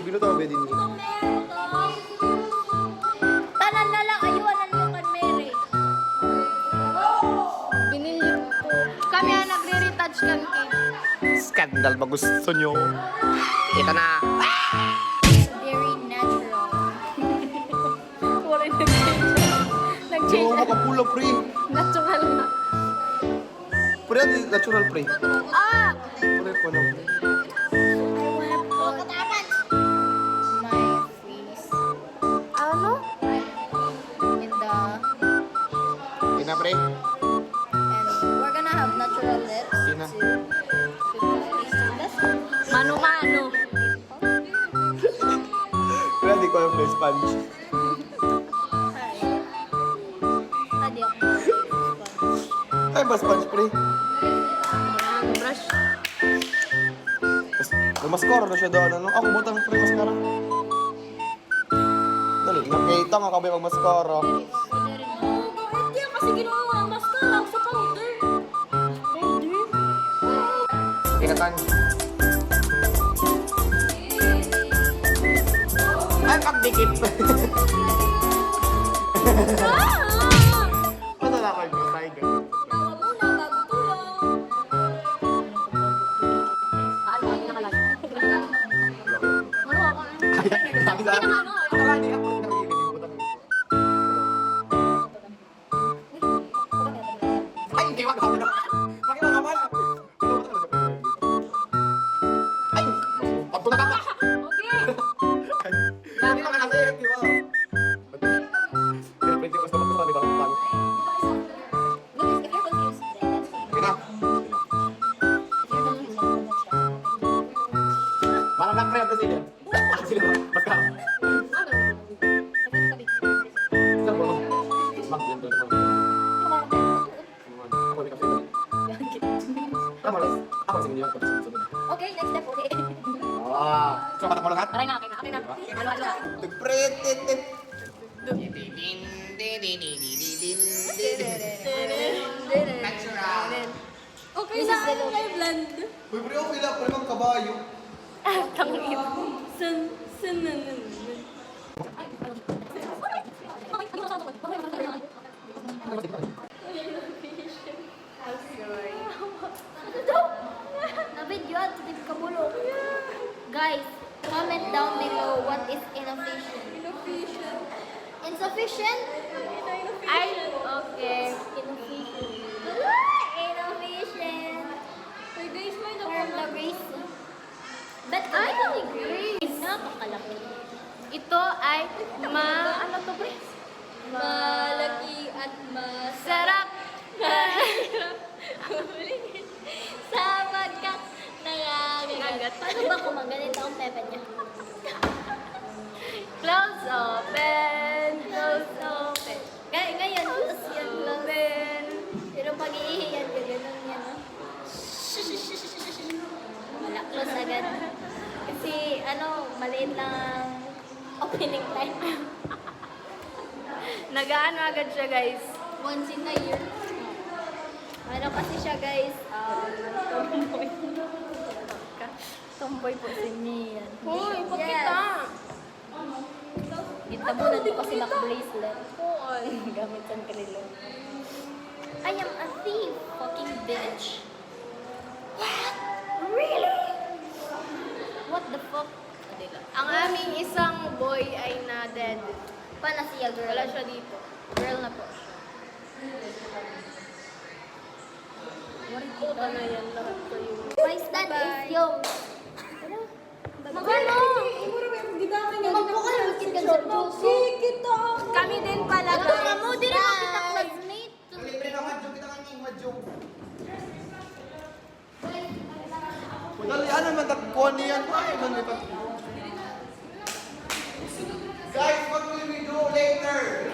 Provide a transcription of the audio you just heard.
Bilo tama ba din niya? Tanan na lang, ayuan na kan Mary. Binili ko. Kami ang nagre-retouch kan cake. Skandal ba gusto nyo? Ito na. Very natural. Wala nag-change. Di Nag-change. mo makapula, pre. Natural na. Pre, natural, pre. Ah! Pre, ko na, pre. I wanna put my face. Ano? In the... Ina, pre. And we're gonna have natural lips. Sina? Mano-mano. Pre, di ko alam, pre. Sponge. Adi ako. Ay, ba sponge, pre? Brush. Tapos, lumaskara na siya doon. Ano? Ako, butang, pre, maskara. Dali, nakita nga kami mag-maskara. Hindi kasi ginawa mascara sa powder. Powder? Kinatan. Ay, pagdikit. Ano na ako yung tiger? Tawa muna bago tulog. Ano yung nakalagay? Ano ako? Sabi sa akin. Marami ako nakikinig. Butang. Ay, hindi wag ako na. Bakit mo kamal? Ay, pagtuna ka pa. Okay. Hindi naman kasi, di ba? Pero pwede ko sa mga sabi ba? Paano? Guys, if you're confused, then that's fine. Kina. If you're confused, then that's fine. Parang black kasi din. Sila, mas ka. Ano? Saan mo? Mag, yun doon naman. Ako, hindi kasi doon. Tama lang. Ako, sige niyo. Okay, next step, okay. So, katak mo lang hat? Aray na, okay na, okay na. Halo-halo. Nagpretit. Okay na, may blend. Uy, pre, okay lang. Pre, mga kabayo. Tangin. San na. Na-video at tip kabulok. Guys, comment down below what is inefficient. Insufficient? Okay. Inefficient. Inefficient. Guys, may From the race. But I agree. Napakalaki. Ito ay ano to pre? malaki at Sarap. Sa pagkat nangangagat. Paano ba kung ganito ang pepe niya? Close open. Close open. Ngayon, close yan. Open. Pero pag iihiyan ka, ganun yan. No? Wala, close agad. Kasi, maliit lang opening time. Nagaan agad siya, guys. once in a year. Ano kasi siya, guys? Tomboy. Tomboy po si Nian. Hoy, pakita. Kita mo na kasi naka-bracelet. Gamit sa karilo. I am a thief, fucking bitch. What? Really? What the fuck? Ang aming isang boy ay na-dead. Paano siya, girl? Wala siya dito. Girl na po siya. Puta na yan, lahat ko yung... My stand is yung... Magano? Magbukan ka sa puso. Kami din pala, Ano guys. ka mo? Di rin ako kita classmate. Libre ka, madyo. Kita kang king madyo. Dali, ano man takkuhan niyan? Ay, man may pag... Guys, what will we do later?